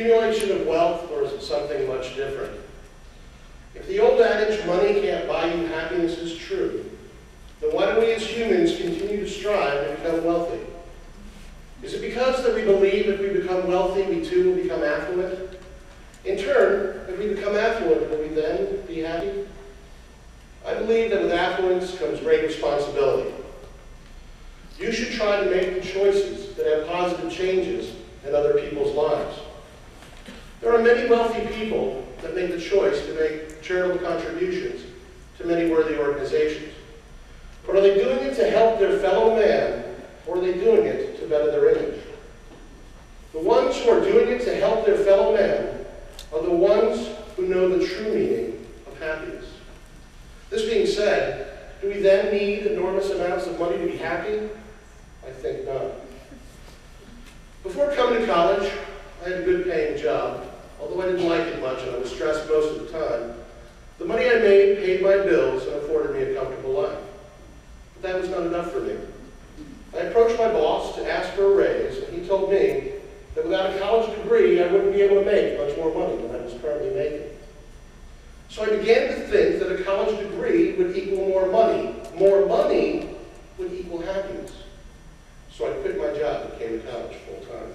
accumulation of wealth, or is it something much different? If the old adage, money can't buy you happiness, is true, then why do we as humans continue to strive to become wealthy? Is it because that we believe if we become wealthy, we too will become affluent? In turn, if we become affluent, will we then be happy? I believe that with affluence comes great responsibility. You should try to make the choices that have positive changes in other people's lives. There are many wealthy people that make the choice to make charitable contributions to many worthy organizations. But are they doing it to help their fellow man, or are they doing it to better their image? The ones who are doing it to help their fellow man are the ones who know the true meaning of happiness. This being said, do we then need enormous amounts of money to be happy? I think not. Before coming to college, I had a good paying job. Although I didn't like it much and I was stressed most of the time, the money I made paid my bills and afforded me a comfortable life. But that was not enough for me. I approached my boss to ask for a raise, and he told me that without a college degree, I wouldn't be able to make much more money than I was currently making. So I began to think that a college degree would equal more money. More money would equal happiness. So I quit my job and came to college full time.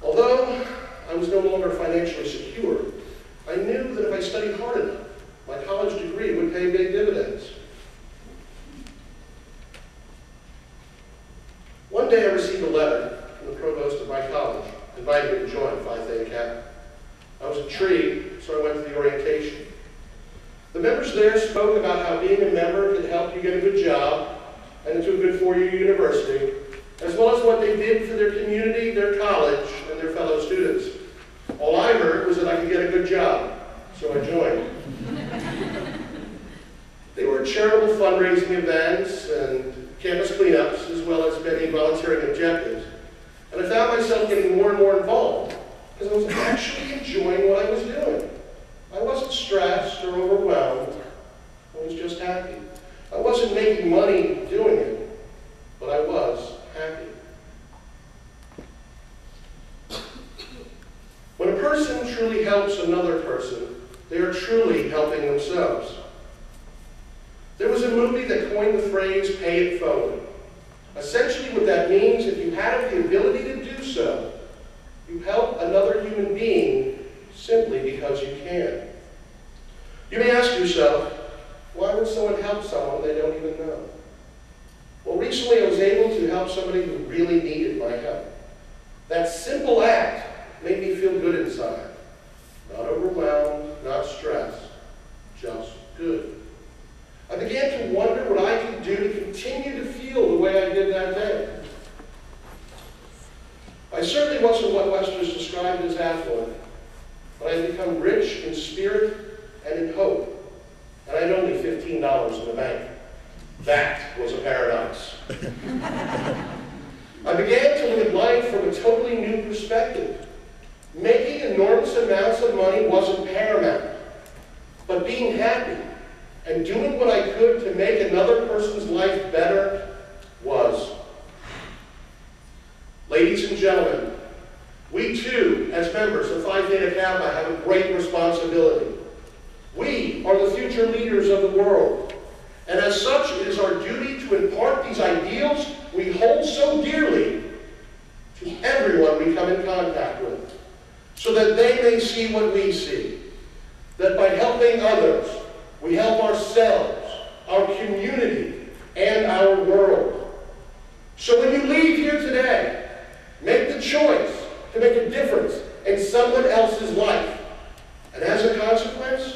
Although I was no longer financially secure, I knew that if I studied hard enough, my college degree would pay big dividends. One day I received a letter from the provost of my college inviting me to join Phi Theta Kappa. I was intrigued, so I went to the orientation. The members there spoke about how being a member could help you get a good job and into a good four-year university, as well as what they did for their community, their college, and their fellow students. All I heard was that I could get a good job, so I joined. They were charitable fundraising events and campus cleanups, as well as many volunteering objectives. And I found myself getting more and more involved because I was actually enjoying what I was doing. I wasn't stressed or overwhelmed. I was just happy. I wasn't making money doing it, but I was happy. When a person truly helps another person, they are truly helping themselves. There was a movie that coined the phrase, pay it forward. Essentially what that means, if you have the ability to do so, you help another human being simply because you can. You may ask yourself, why would someone help someone they don't even know? Well, recently I was able to help somebody who really needed my help. That simple act made me feel good inside. Not overwhelmed, not stressed, just good. I began to wonder what I could do to continue to feel the way I did that day. I certainly wasn't what Westerners described as affluent, but I had become rich in spirit and in hope, and I had only $15 in the bank. That was a paradox. I began to look at life from a totally new perspective. Making enormous amounts of money wasn't paramount, but being happy and doing what I could to make another person's life better was. Ladies and gentlemen, we too, as members of Phi Theta Kappa, have a great responsibility. We are the future leaders of the world, and as such, it is our duty to impart these ideals we hold so dearly to everyone we come in contact with, so that they may see what we see, that by helping others, we help ourselves, our community, and our world. So when you leave here today, make the choice to make a difference in someone else's life. And as a consequence,